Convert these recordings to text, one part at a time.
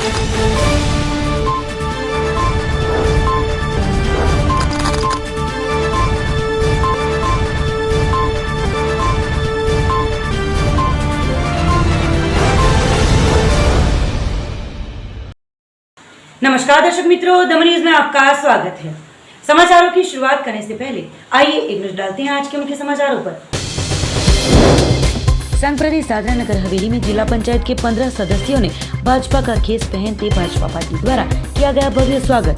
नमस्कार दर्शक मित्रों, दमन न्यूज में आपका स्वागत है। समाचारों की शुरुआत करने से पहले आइए एक नजर डालते हैं आज के मुख्य समाचारों पर। संघ प्रदेश दादरा नगर हवेली में जिला पंचायत के 15 सदस्यों ने भाजपा का खेस पहनते भाजपा पार्टी द्वारा किया गया भव्य स्वागत।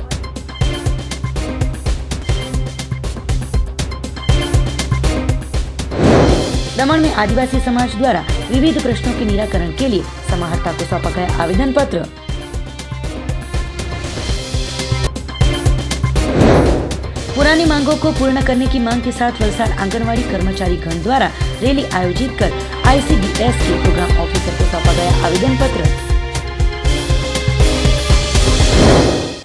दमन में आदिवासी समाज द्वारा विविध प्रश्नों के निराकरण के लिए समाहर्ता को सौंपा गया आवेदन पत्र। पुरानी मांगों को पूर्ण करने की मांग के साथ वलसाड आंगनवाड़ी कर्मचारी गण द्वारा रैली आयोजित कर ICDS के प्रोग्राम ऑफिसर को सौंपा गया आवेदन पत्र।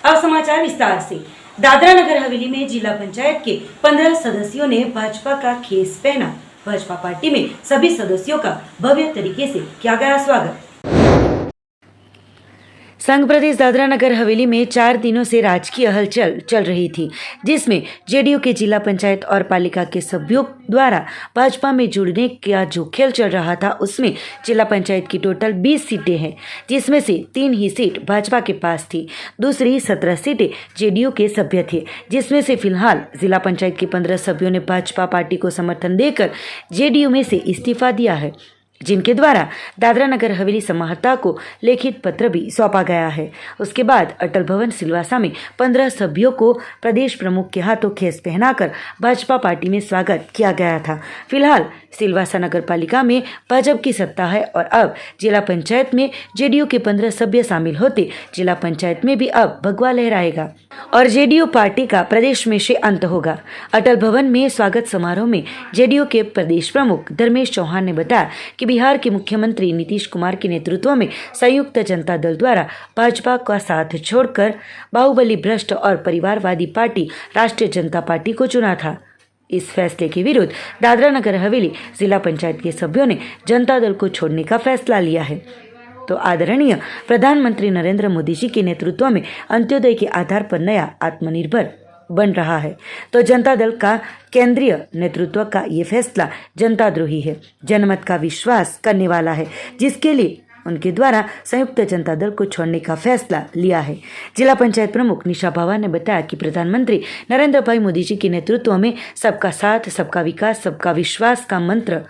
अब समाचार विस्तार से। दादरा नगर हवेली में जिला पंचायत के 15 सदस्यों ने भाजपा का खेस पहना। भाजपा पार्टी में सभी सदस्यों का भव्य तरीके से किया गया स्वागत। संघ प्रदेश दादरा नगर हवेली में 4 दिनों से राजकीय हलचल चल रही थी, जिसमें जेडीयू के जिला पंचायत और पालिका के सभ्यों द्वारा भाजपा में जुड़ने का जो खेल चल रहा था, उसमें जिला पंचायत की टोटल 20 सीटें हैं, जिसमें से 3 ही सीट भाजपा के पास थी। दूसरी 17 सीटें जेडीयू के सभ्य थे, जिसमें से फिलहाल जिला पंचायत के 15 सभ्यों ने भाजपा पार्टी को समर्थन देकर जेडीयू में से इस्तीफा दिया है, जिनके द्वारा दादरा नगर हवेली समाहर्ता को लिखित पत्र भी सौंपा गया है। उसके बाद अटल भवन सिलवासा में 15 सभ्यों को प्रदेश प्रमुख के हाथों खेस पहनाकर भाजपा पार्टी में स्वागत किया गया था। फिलहाल सिलवासा नगर पालिका में भाजपा की सत्ता है और अब जिला पंचायत में जेडीयू के 15 सभ्य शामिल होते जिला पंचायत में भी अब भगवा लहराएगा और जेडीयू पार्टी का प्रदेश में से अंत होगा। अटल भवन में स्वागत समारोह में जेडीयू के प्रदेश प्रमुख धर्मेश चौहान ने बताया कि बिहार के मुख्यमंत्री नीतीश कुमार के नेतृत्व में संयुक्त जनता दल द्वारा भाजपा का साथ छोड़कर बाहुबली भ्रष्ट और परिवारवादी पार्टी राष्ट्रीय जनता पार्टी को चुना था। इस फैसले के विरुद्ध दादरा नगर हवेली जिला पंचायत के सभ्यों ने जनता दल को छोड़ने का फैसला लिया है। तो आदरणीय प्रधानमंत्री नरेंद्र मोदी जी के नेतृत्व में अंत्योदय के आधार पर नया आत्मनिर्भर बन रहा है, तो जनता दल का केंद्रीय नेतृत्व का ये फैसला जनता द्रोही है, जनमत का विश्वास करने वाला है, जिसके लिए उनके द्वारा संयुक्त जनता दल को छोड़ने का फैसला लिया है। जिला पंचायत प्रमुख निशा भावा ने बताया कि प्रधानमंत्री नरेंद्र भाई मोदी जी के नेतृत्व में सबका साथ, सबका विकास, सबका विश्वास का मंत्र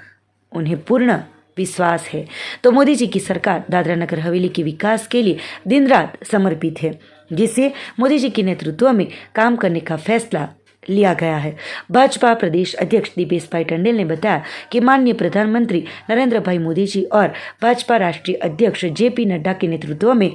उन्हें पूर्ण विश्वास है, तो मोदी जी की सरकार दादरा नगर हवेली के विकास के लिए दिन रात समर्पित है, जिससे मोदी जी के नेतृत्व में काम करने का फैसला लिया गया है। भाजपा प्रदेश अध्यक्ष दीपेश भाई टंडेल ने बताया कि माननीय प्रधानमंत्री नरेंद्र भाई मोदी जी और भाजपा राष्ट्रीय अध्यक्ष JP नड्डा के नेतृत्व में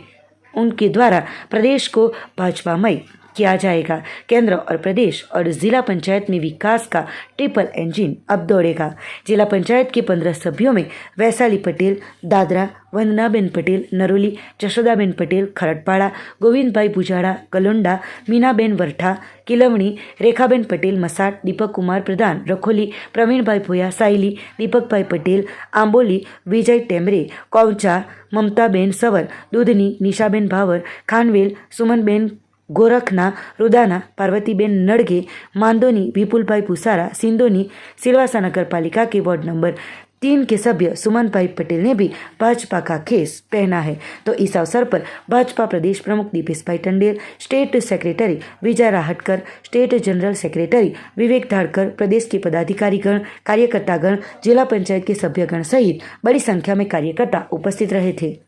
उनके द्वारा प्रदेश को भाजपामय किया जाएगा। केंद्र और प्रदेश और जिला पंचायत में विकास का ट्रिपल इंजन अब दौड़ेगा। जिला पंचायत के 15 सभ्यों में वैशाली पटेल दादरा, वंदनाबेन पटेल नरोली, जशोदाबेन पटेल खरटपाड़ा, गोविंद भाई बुजाड़ा कलोंडा, मीनाबेन वरठा किलवणी, रेखाबेन पटेल मसाट, दीपक कुमार प्रधान रखोली, प्रवीण भाई भोया साइली, दीपक भाई पटेल आंबोली, विजय टेमरे कौचा, ममताबेन सवर दूधनी, निशाबेन भावर खानवेल, सुमनबेन गोरखना, रुदाना, पार्वतीबेन नड़गे, मांदोनी, विपुलभाई पुसारा, सिंधोनी, सिलवासा नगर पालिका के वार्ड नंबर 3 के सभ्य सुमन भाई पटेल ने भी भाजपा का खेस पहना है। तो इस अवसर पर भाजपा प्रदेश प्रमुख दीपेश भाई टंडेल, स्टेट सेक्रेटरी विजय राहटकर, स्टेट जनरल सेक्रेटरी विवेक धारकर, प्रदेश के पदाधिकारीगण, कार्यकर्तागण, जिला पंचायत के सभ्यगण सहित बड़ी संख्या में कार्यकर्ता उपस्थित रहे थे।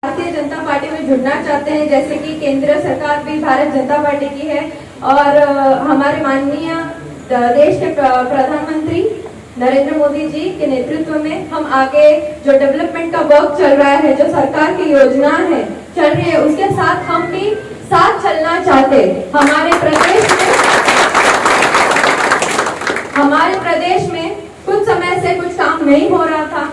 भारतीय जनता पार्टी में जुड़ना चाहते हैं, जैसे कि केंद्र सरकार भी भारतीय जनता पार्टी की है और हमारे माननीय देश के प्रधानमंत्री नरेंद्र मोदी जी के नेतृत्व में हम आगे जो डेवलपमेंट का वर्क चल रहा है, जो सरकार की योजना है चल रही है, उसके साथ हम भी साथ चलना चाहते। हमारे प्रदेश में कुछ समय से कुछ काम नहीं हो रहा था,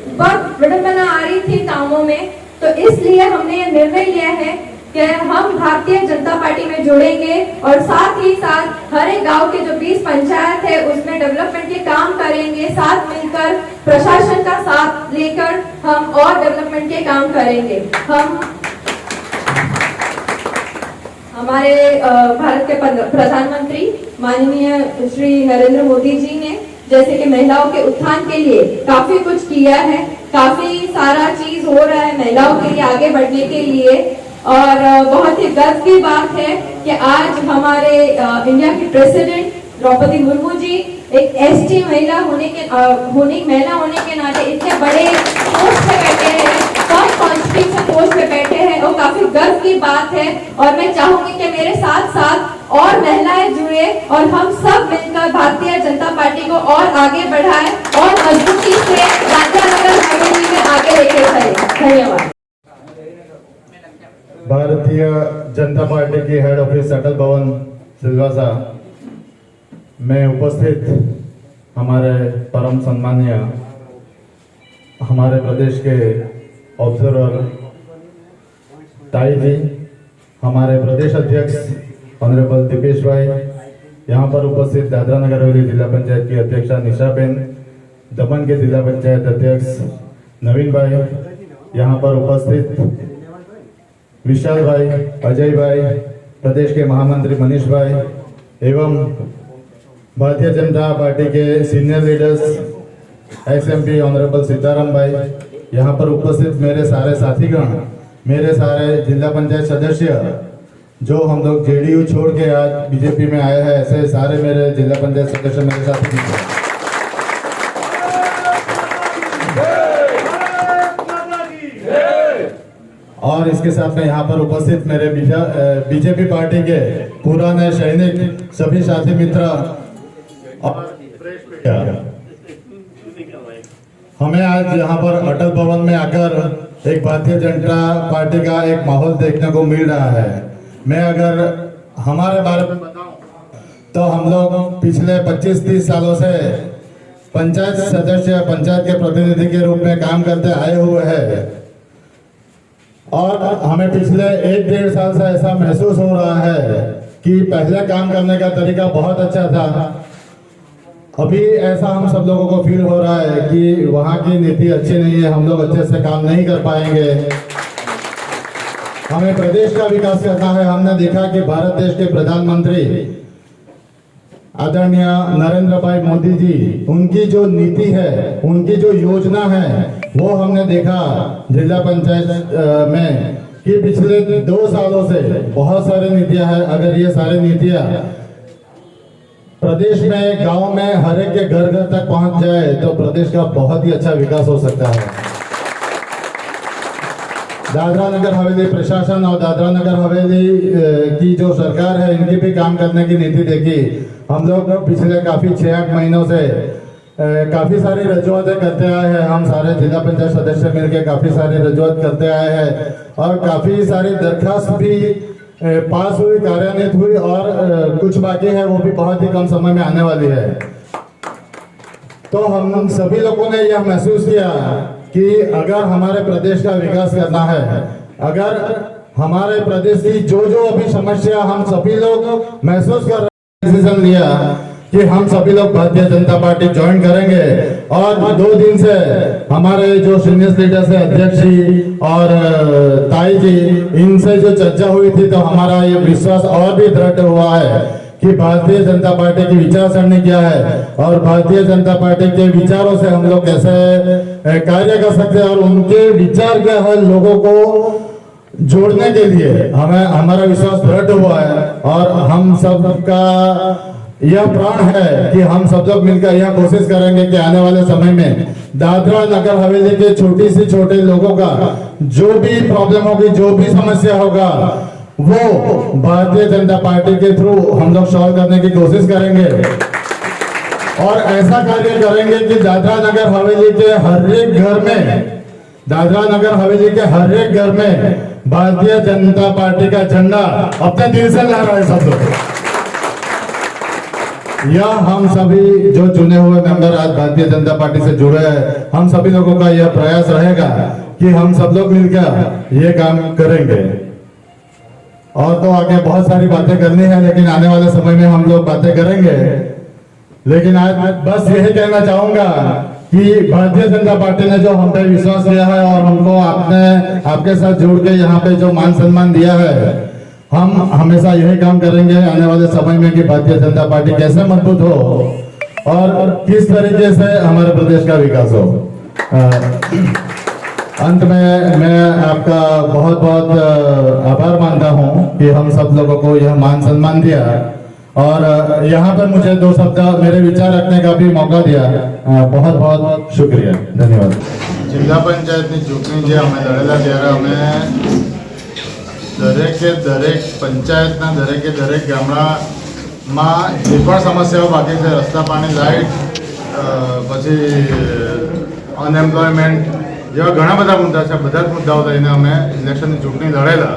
बहुत विडंबना आ रही थी कामों में, तो इसलिए हमने ये निर्णय लिया है कि हम भारतीय जनता पार्टी में जुड़ेंगे और साथ ही साथ हर एक गांव के जो 20 पंचायत है उसमें डेवलपमेंट के काम करेंगे, साथ मिलकर प्रशासन का साथ लेकर हम और डेवलपमेंट के काम करेंगे। हम हमारे भारत के प्रधानमंत्री माननीय श्री नरेंद्र मोदी जी ने जैसे कि महिलाओं के उत्थान के लिए काफी कुछ किया है, काफी सारा चीज हो रहा है महिलाओं के लिए आगे बढ़ने के लिए। और बहुत ही गर्व की बात है कि आज हमारे इंडिया की प्रेसिडेंट द्रौपदी मुर्मू जी एक एसटी महिला होने के नाते इतने बड़े पोस्ट पे बैठे हैं, फर्स्ट कॉन्स्टिट्यूशन पोस्ट पे बैठे हैं, और काफी गर्व की बात है। और मैं चाहूंगी कि मेरे साथ साथ और महिलाएं जुड़े और हम सब मिलकर भारतीय जनता पार्टी को और आगे बढ़ाएं और मजबूती से दादरा नगर हवेली में आगे लेके चले। धन्यवाद। भारतीय जनता पार्टी की हेड ऑफिस अटल भवन सिलवासा में उपस्थित हमारे परम सम्मानीय हमारे प्रदेश के ऑब्जर्वर ताई जी, हमारे प्रदेश अध्यक्ष ऑनरेबल दीपेश भाई, यहाँ पर उपस्थित दादरा नगर हवेली जिला पंचायत की अध्यक्षा निशा बेन, दमन के जिला पंचायत अध्यक्ष नवीन भाई, यहाँ पर उपस्थित विशाल भाई, अजय भाई, प्रदेश के महामंत्री मनीष भाई एवं भारतीय जनता पार्टी के senior leaders x-MP honourable Sitaram भाई, यहाँ पर उपस्थित मेरे सारे साथीगण, मेरे सारे जिला पंचायत सदस्य जो हम लोग जेडीयू छोड़ के आज बीजेपी में आए हैं, ऐसे सारे मेरे जिला पंचायत सदस्य मेरे साथ हैं। और इसके साथ में यहाँ पर उपस्थित मेरे बीजेपी पार्टी के पुराने सैनिक, सभी साथी मित्र और हमें आज यहाँ पर अटल भवन में आकर एक भारतीय जनता पार्टी का एक माहौल देखने को मिल रहा है। मैं अगर हमारे बारे में बताऊं तो हम लोग पिछले 25-30 सालों से पंचायत सदस्य, पंचायत के प्रतिनिधि के रूप में काम करते आए हुए हैं और हमें पिछले 1-1.5 साल से ऐसा महसूस हो रहा है कि पहले काम करने का तरीका बहुत अच्छा था। अभी ऐसा हम सब लोगों को फील हो रहा है कि वहाँ की नीति अच्छी नहीं है, हम लोग अच्छे से काम नहीं कर पाएंगे। हमें प्रदेश का विकास करना है। हमने देखा कि भारत देश के प्रधानमंत्री आदरणीय नरेंद्र भाई मोदी जी, उनकी जो नीति है, उनकी जो योजना है, वो हमने देखा जिला पंचायत में कि पिछले 2 सालों से बहुत सारी नीतियां हैं। अगर ये सारी नीतियां प्रदेश में, गांव में, हर एक के घर घर तक पहुंच जाए तो प्रदेश का बहुत ही अच्छा विकास हो सकता है। दादरा नगर हवेली प्रशासन और दादरा नगर हवेली की जो सरकार है, इनकी भी काम करने की नीति देखी। हम लोग पिछले काफी 6-8 महीनों से काफी सारी रजूआतें करते आए हैं। हम सारे जिला पंचायत सदस्य मिलकर काफी सारी रजूआत करते आए हैं और काफी सारी दरखास्त भी पास हुई, कार्यान्वित हुई और कुछ बाकी है, वो भी बहुत ही कम समय में आने वाली है। तो हम सभी लोगों ने यह महसूस किया कि अगर हमारे प्रदेश का विकास करना है, अगर हमारे प्रदेश की जो जो अभी समस्या हम सभी लोग महसूस कर रहे हैं, डिसीजन लिया कि हम सभी लोग भारतीय जनता पार्टी ज्वाइन करेंगे। और 2 दिन से हमारे जो सीनियर लीडर्स है, अध्यक्ष जी और ताई जी, इनसे जो चर्चा हुई थी तो हमारा ये विश्वास और भी दृढ़ हुआ है कि भारतीय जनता पार्टी की विचारसरणी क्या है और भारतीय जनता पार्टी के विचारों से हम लोग कैसे कार्य कर सकते हैं और उनके विचार क्या है लोगों को जोड़ने के लिए हमें हमारा विश्वास दृढ़ हुआ है। और हम सबका यह प्राण है कि हम सब लोग मिलकर यह कोशिश करेंगे कि आने वाले समय में दादरा नगर हवेली के छोटी से छोटे लोगों का जो भी प्रॉब्लम होगी, जो भी समस्या होगा, वो भारतीय जनता पार्टी के थ्रू हम लोग सॉल्व करने की कोशिश करेंगे और ऐसा कार्य करेंगे कि दादरा नगर हवेली के हर एक घर में, दादरा नगर हवेली के हर एक घर में भारतीय जनता पार्टी का झंडा अपने दिल से लहरा है सब लोग। यह हम सभी जो चुने हुए मेंबर आज भारतीय जनता पार्टी से जुड़े हैं, हम सभी लोगों का यह प्रयास रहेगा कि हम सब लोग मिलकर ये काम करेंगे। और तो आगे बहुत सारी बातें करनी है, लेकिन आने वाले समय में हम लोग बातें करेंगे। लेकिन आज बस यही कहना चाहूंगा कि भारतीय जनता पार्टी ने जो हम पे विश्वास किया है और हमको आपके साथ जोड़ के यहाँ पे जो मान सम्मान दिया है, हम हमेशा यही काम करेंगे आने वाले समय में कि भारतीय जनता पार्टी कैसे मजबूत हो और किस तरीके से हमारे प्रदेश का विकास हो। अंत में मैं आपका बहुत बहुत आभार मानता हूं कि हम सब लोगों को यह मान सम्मान दिया और यहाँ पर मुझे 2 शब्द मेरे विचार रखने का भी मौका दिया। बहुत बहुत शुक्रिया, धन्यवाद। જિલ્લા પંચાયતની ચૂંટણી જે અમે લડેલા ત્યારે અમે દરેક પંચાયતના દરેક ગામડામાં જે પણ સમસ્યાઓ બાકી છે, રસ્તા, પાણી, લાઇટ, પછી અનએમ્પ્લોયમેન્ટ જેવા ઘણા બધા મુદ્દા છે, બધા જ મુદ્દાઓ લઈને અમે ઇલેક્શનની ચૂંટણી લડેલા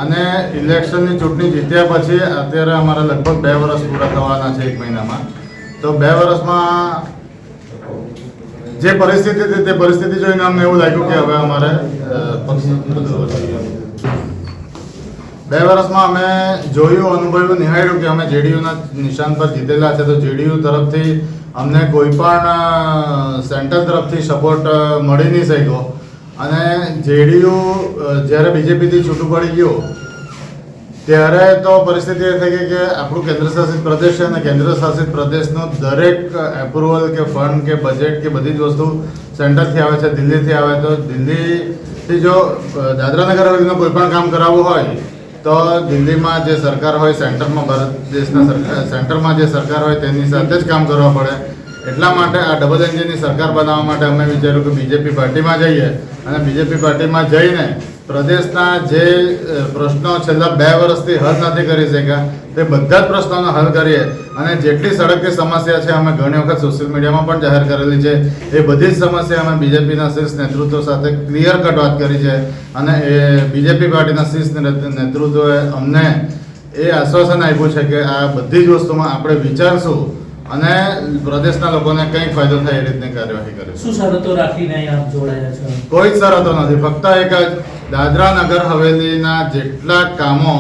અને ઇલેક્શનની ચૂંટણી જીત્યા પછી અત્યારે અમારા લગભગ 2 વર્ષ પૂરા થવાના છે 1 મહિનામાં। તો 2 વર્ષમાં જે પરિસ્થિતિ હતી તે પરિસ્થિતિ જોઈને અમને એવું લાગ્યું કે હવે અમારે 2 વર્ષમાં અમે જોયું, અનુભવ્યું, નિહાળ્યું કે અમે જેડીયુના નિશાન પર જીતેલા છે, તો જેડીયુ તરફથી અમને કોઈ પણ સેન્ટર તરફથી સપોર્ટ મળી નહીં શક્યો અને જેડીયુ જ્યારે બીજેપીથી છૂટું પડી ગયું ત્યારે તો પરિસ્થિતિ એ થઈ ગઈ કે આપણું કેન્દ્રશાસિત પ્રદેશ છે અને કેન્દ્રશાસિત પ્રદેશનું દરેક એપ્રુવલ કે ફંડ કે બજેટ કે બધી જ વસ્તુ સેન્ટરથી આવે છે, દિલ્હીથી આવે। તો દિલ્હીથી જો દાદરા નગર હવેલીનું કોઈ પણ કામ કરાવવું હોય તો દિલ્હીમાં જે સરકાર હોય, સેન્ટરમાં ભારત દેશના સેન્ટરમાં જે સરકાર હોય તેની સાથે જ કામ કરવા પડે। એટલા માટે આ ડબલ એન્જિનની સરકાર બનાવવા માટે અમે વિચાર્યું કે બીજેપી પાર્ટીમાં જઈએ અને બીજેપી પાર્ટીમાં જઈને પ્રદેશના જે પ્રશ્નો છેલ્લા 2 વર્ષથી હલ નથી કરી શક્યા તે બધા જ પ્રશ્નોનો હલ કરીએ અને જેટલી સડકની સમસ્યા છે અમે ઘણી વખત સોશિયલ મીડિયામાં પણ જાહેર કરેલી છે, એ બધી જ સમસ્યા અમે બીજેપીના શીર્ષ નેતૃત્વ સાથે ક્લિયર કટ વાત કરી છે અને એ બીજેપી પાર્ટીના શીર્ષ નેતૃત્વએ અમને એ આશ્વાસન આપ્યું છે કે આ બધી જ વસ્તુમાં આપણે વિચારશું અને પ્રદેશના લોકોને કંઈક ફાયદો થાય એ રીતની કાર્યવાહી કરીશું। શું શરતો રાખીને આપ જોડાયા છો? કોઈ જ શરતો નથી, ફક્ત એક જ દાદરા નગર હવેલીના જેટલા કામો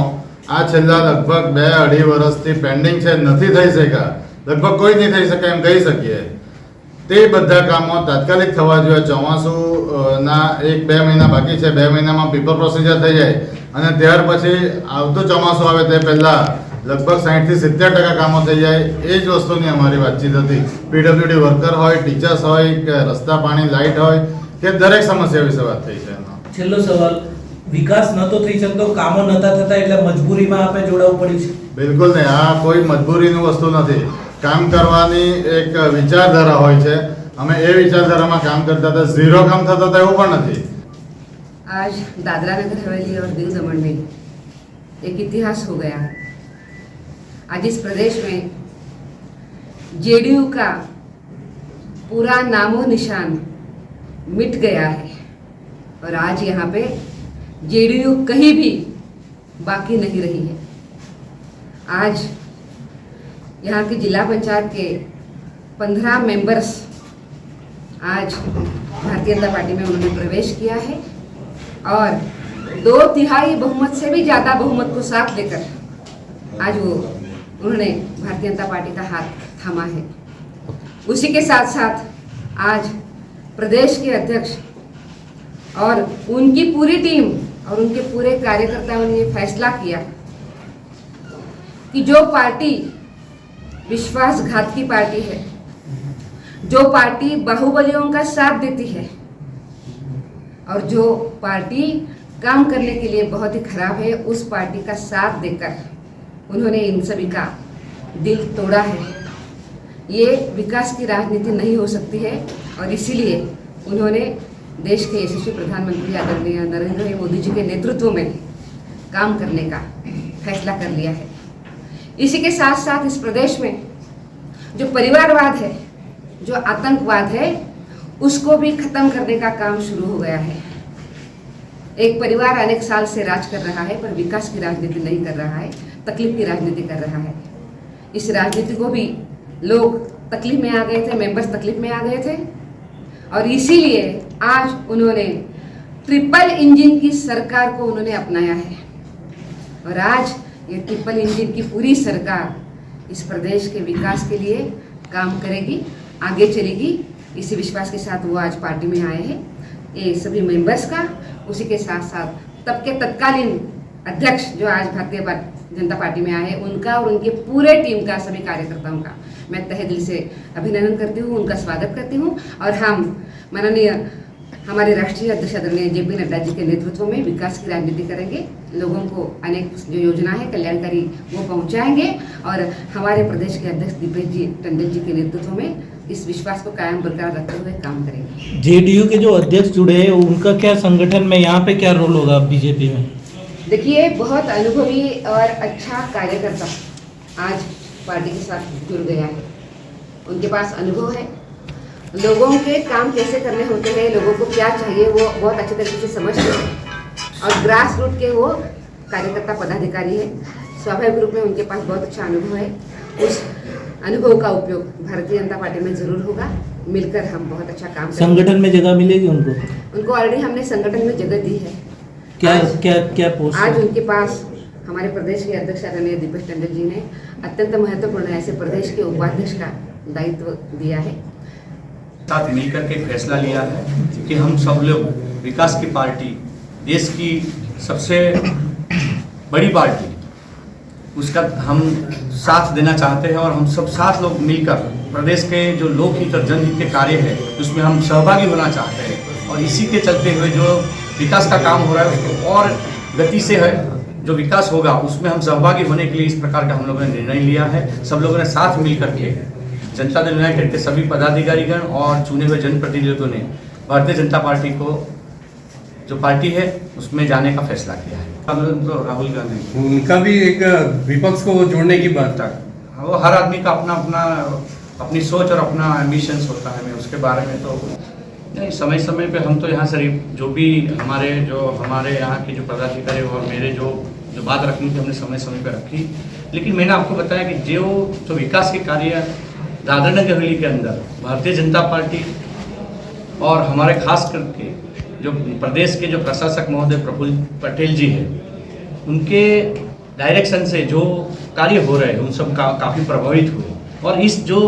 આ છેલ્લા લગભગ 2-2.5 વર્ષથી પેન્ડિંગ છે, નથી થઈ શક્યા, લગભગ કોઈ નહીં થઈ શકે એમ કહી શકીએ, તે બધા કામો તાત્કાલિક થવા જોઈએ। ચોમાસુના 1-2 મહિના બાકી છે, 2 મહિનામાં પેપર પ્રોસિજર થઈ જાય અને ત્યાર પછી આવતું ચોમાસું આવે તે પહેલાં लगभग 60 થી 70% કામો થઈ જાય। એ જ વસ્તુની અમારી વાતચીત હતી। પીડબ્લ્યુડી વર્કર હોય, ટીચર્સ હોય કે રસ્તા, પાણી, લાઇટ હોય કે દરેક સમસ્યા વિશે વાત થઈ છે। છેલ્લો સવાલ, વિકાસ નતો થઈ શકતો, કામો નતા થતા એટલે મજબૂરીમાં આપણે જોડાવું પડ્યું છે? બિલકુલ નહીં, આ કોઈ મજબૂરીની વસ્તુ નથી। કામ કરવાની એક વિચારધારા હોય છે, અમે એ વિચારધારામાં કામ કરતા હતા, ઝીરો કામ થતા હતા એવું પણ નથી। आज दादरा नगर हवेली और दीव दमन में एक इतिहास हो गया है। आज इस प्रदेश में जेडीयू का पूरा नामो निशान मिट गया है और आज यहाँ पे जेडीयू कहीं भी बाकी नहीं रही है। आज यहाँ के जिला पंचायत के 15 मेंबर्स आज भारतीय जनता पार्टी में उन्होंने प्रवेश किया है और 2/3 बहुमत से भी ज़्यादा बहुमत को साथ लेकर आज वो उन्होंने भारतीय जनता पार्टी का हाथ थामा है। उसी के साथ साथ आज प्रदेश के अध्यक्ष और उनकी पूरी टीम और उनके पूरे कार्यकर्ताओं ने ये फैसला किया कि जो पार्टी विश्वासघात की पार्टी है, जो पार्टी बाहुबलियों का साथ देती है और जो पार्टी काम करने के लिए बहुत ही खराब है, उस पार्टी का साथ देकर उन्होंने इन सभी का दिल तोड़ा है। ये विकास की राजनीति नहीं हो सकती है और इसीलिए उन्होंने देश के यशस्वी प्रधानमंत्री आदरणीय नरेंद्र मोदी जी के नेतृत्व में काम करने का फैसला कर लिया है। इसी के साथ साथ इस प्रदेश में जो परिवारवाद है, जो आतंकवाद है, उसको भी खत्म करने का काम शुरू हो गया है। एक परिवार अनेक साल से राज कर रहा है पर विकास की राजनीति नहीं कर रहा है, तकलीफ की राजनीति कर रहा है। इस राजनीति को भी लोग तकलीफ में आ गए थे, मेंबर्स तकलीफ में आ गए थे और इसीलिए आज उन्होंने ट्रिपल इंजन की सरकार को उन्होंने अपनाया है। और आज ये ट्रिपल इंजन की पूरी सरकार इस प्रदेश के विकास के लिए काम करेगी, आगे चलेगी। इसी विश्वास के साथ वो आज पार्टी में आए हैं। ये सभी मेंबर्स का, उसी के साथ साथ तब के तत्कालीन अध्यक्ष जो आज भारतीय जनता पार्टी में आए हैं, उनका और उनके पूरे टीम का, सभी कार्यकर्ताओं का मैं तहे दिल से अभिनंदन करती हूँ, उनका स्वागत करती हूँ। और हम माननीय हमारे राष्ट्रीय अध्यक्ष आदरणीय JP नड्डा जी के नेतृत्व में विकास की राजनीति करेंगे, लोगों को अनेक जो योजना है कल्याणकारी वो पहुंचाएंगे और हमारे प्रदेश के अध्यक्ष दीपेश जी टंडन जी के नेतृत्व में इस विश्वास को कायम बरकरार रखते हुए काम करेंगे। जेडीयू के जो अध्यक्ष जुड़े हैं उनका क्या संगठन में यहाँ पे क्या रोल होगा बीजेपी में? देखिए, बहुत अनुभवी और अच्छा कार्यकर्ता आज पार्टी के साथ जुड़ गया है। उनके पास अनुभव है, लोगों के काम कैसे करने होते हैं, लोगों को क्या चाहिए वो बहुत अच्छे तरीके से समझते हैं और ग्रास रूट के वो कार्यकर्ता पदाधिकारी है। स्वाभाविक रूप में उनके पास बहुत अच्छा अनुभव है। उस अनुभव का उपयोग भारतीय जनता पार्टी में जरूर होगा। मिलकर हम बहुत अच्छा काम करेंगे। संगठन में जगह मिलेगी उनको? उनको ऑलरेडी हमने संगठन में जगह दी है। क्या पोस्ट? आज उनके पास हमारे प्रदेश के अध्यक्ष आदरणीय दीपेश टंडन जी ने अत्यंत महत्वपूर्ण ऐसे प्रदेश के उपाध्यक्ष का दायित्व दिया है। साथ मिलकर के फैसला लिया है कि हम सब लोग विकास की पार्टी, देश की सबसे बड़ी पार्टी, उसका हम साथ देना चाहते हैं और हम सब साथ लोग मिलकर प्रदेश के जो लोकहित और जनहित के कार्य है उसमें हम सहभागी होना चाहते हैं। और इसी के चलते हुए जो विकास का काम हो रहा है उसको और गति से है जो विकास होगा उसमें हम सहभागी होने के लिए इस प्रकार का हम लोगों ने निर्णय लिया है। सब लोगों ने साथ मिल करके जनता दल यूनाइटेड के सभी पदाधिकारीगण और चुने हुए जनप्रतिनिधियों ने भारतीय जनता पार्टी को जो पार्टी है उसमें जाने का फैसला किया है। तो राहुल गांधी उनका भी एक विपक्ष को जोड़ने की बात था। वो हर आदमी का अपना अपना अपनी सोच और अपना एम्बिशंस होता है। मैं उसके बारे में तो नहीं, समय समय पे हम तो यहाँ से जो भी हमारे यहाँ के जो पदाधिकारी और मेरे जो बात रखनी थी हमने समय समय पे रखी। लेकिन मैंने आपको बताया कि जो विकास के कार्य दादरा नगर हवेली के अंदर भारतीय जनता पार्टी और हमारे खास करके जो प्रदेश के जो प्रशासक महोदय प्रफुल्ल पटेल जी हैं, उनके डायरेक्शन से जो कार्य हो रहे हैं उन सब काफ़ी प्रभावित हुए। और इस जो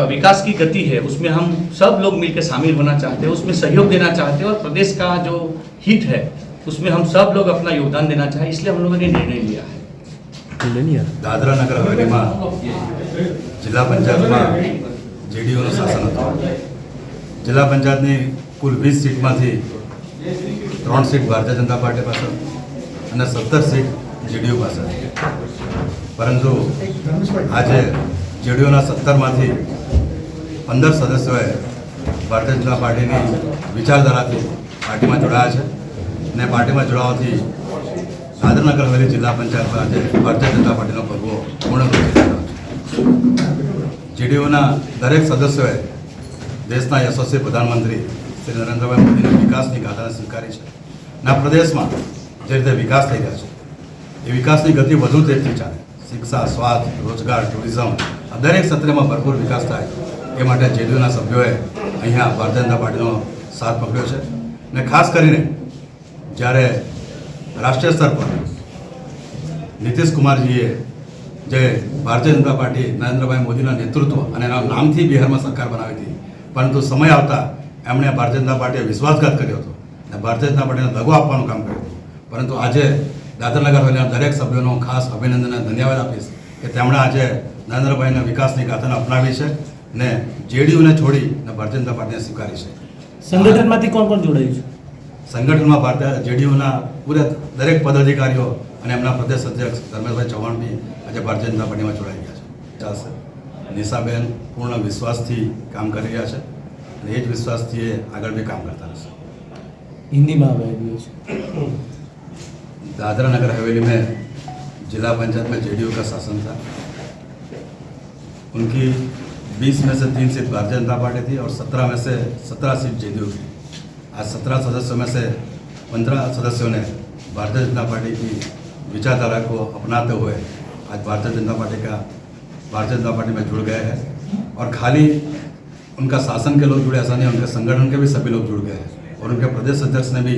विकास की गति है उसमें हम सब लोग मिलकर शामिल होना चाहते हैं, उसमें सहयोग देना चाहते हैं और प्रदेश का जो हित है उसमें हम सब लोग अपना योगदान देना चाहें, इसलिए हम लोगों ने निर्णय लिया है। દાદરા નગર હવેલીમાં જિલ્લા પંચાયતમાં જેડીયુનું શાસન હતું। જિલ્લા પંચાયતની કુલ 20 સીટમાંથી 3 સીટ ભારતીય જનતા પાર્ટી પાસે અને 17 સીટ જેડીયુ પાસે। પરંતુ આજે જેડીયુના 17માંથી 15 સદસ્યોએ ભારતીય જનતા પાર્ટીની વિચારધારાથી પાર્ટીમાં જોડાયા છે અને પાર્ટીમાં જોડાવાથી દાદરા નગર હવેલી જિલ્લા પંચાયત પર આજે ભારતીય જનતા પાર્ટીનો ભગવો પૂર્ણ રૂપે થયો છે। જેડીયુના દરેક સદસ્યોએ દેશના યશસ્વી પ્રધાનમંત્રી શ્રી નરેન્દ્રભાઈ મોદીની વિકાસની ગાથાને સ્વીકારી છે અને પ્રદેશમાં જે રીતે વિકાસ થઈ રહ્યા છે એ વિકાસની ગતિ વધુ તેજથી ચાલે। શિક્ષા, સ્વાસ્થ્ય, રોજગાર, ટુરિઝમ આ દરેક ક્ષેત્રમાં ભરપૂર વિકાસ થાય એ માટે જેડીયુના સભ્યોએ અહીંયા ભારતીય જનતા પાર્ટીનો સાથ પકડ્યો છે અને ખાસ કરીને જ્યારે राष्ट्रीय स्तर पर नीतीश कुमार जीए जे भारतीय जनता पार्टी नरेंद्र भाई मोदी नेतृत्व और नाम थी बिहार में सरकार बनावी थी, परंतु समय आता एमने भारतीय जनता पार्टीए विश्वासघात कर्यो हतो ने भारतीय जनता पार्टी ने दगो आपवानुं काम कर्युं। परंतु आज दादरा नगर हवेलीना दरेक सभ्यों खास अभिनंदन और धन्यवाद आपीश कि तेमणे आज नरेंद्र भाई ने विकासनी गाथाने अपनावी है ने जेडीयू ने छोड़ी ने भारतीय जनता पार्टी ने स्वीकारी है। संगठन में कौन कौन जोड़ाયું છે? संगठन में भारतीय जेडीयूना पूरे दरेक पदाधिकारीओ અને એમના પ્રદેશ અધ્યક્ષ ધર્મેશભાઈ ચૌહાણ બી આજે ભારતીય જનતા પાર્ટીમાં જોડાઈ ગયા છે। ચાલશે। નિશાબેન પૂર્ણ વિશ્વાસથી કામ કરી રહ્યા છે અને એ જ વિશ્વાસથી એ આગળ બી કામ કરતા રહેશે। हिंदीમાં આવ્યું છે। दादरा नगर हवेली में जिला पंचायत में जेडीयू का शासन था। उनकी 20 में से 3 सीट भारतीय जनता पार्टी थी और 17 में से 17 सीट जेडीयू की। आज 17 सदस्यों में से 15 सदस्यों ने भारतीय जनता पार्टी की विचारधारा को अपनाते हुए आज भारतीय जनता पार्टी में जुड़ गए हैं। और खाली उनका शासन के लोग जुड़े ऐसा नहीं, उनके संगठन के भी सभी लोग जुड़ गए हैं और उनके प्रदेश अध्यक्ष ने भी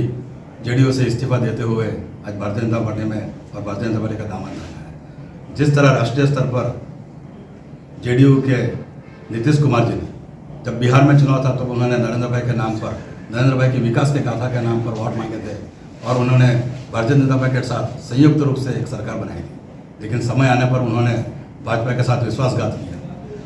जेडीयू से इस्तीफा देते हुए आज भारतीय जनता पार्टी में और भारतीय जनता पार्टी का दामन थामा है। जिस तरह राष्ट्रीय स्तर पर जेडीयू के नीतीश कुमार जी ने जब बिहार में चुनाव था तो उन्होंने नरेंद्र भाई के नाम पर, नरेंद्र भाई की विकास के गाथा के नाम पर वोट मांगे थे और उन्होंने भारतीय जनता पार्टी के साथ संयुक्त रूप से एक सरकार बनाई थी। लेकिन समय आने पर उन्होंने भाजपा के साथ विश्वासघात किया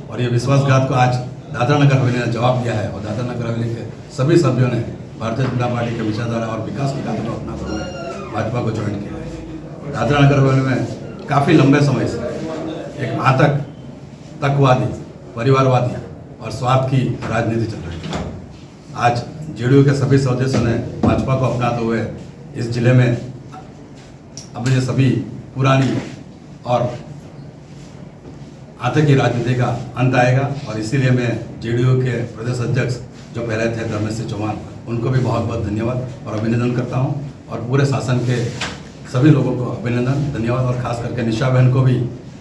और ये विश्वासघात को आज दादरा नगर हवेली ने जवाब दिया है और दादरा नगर हवेली के सभी सभ्यों ने भारतीय जनता पार्टी के विचारधारा और विकास की गाथा को अपनाते हुए भाजपा को ज्वाइन किया है। दादरा नगर हवेली में काफ़ी लंबे समय से एक आतंकवादी, परिवारवादी और स्वार्थ की राजनीति चल रही है। आज जेडीयू के सभी सदस्यों ने भाजपा को अपनाते हुए इस जिले में अब ये सभी पुरानी और आतंकी राजनीति का अंत आएगा और इसीलिए मैं जेडीयू के प्रदेश अध्यक्ष जो पहले थे धर्मेश सिंह चौहान, उनको भी बहुत बहुत धन्यवाद और अभिनंदन करता हूं और पूरे शासन के सभी लोगों को अभिनंदन, धन्यवाद और खास करके निशा बहन को भी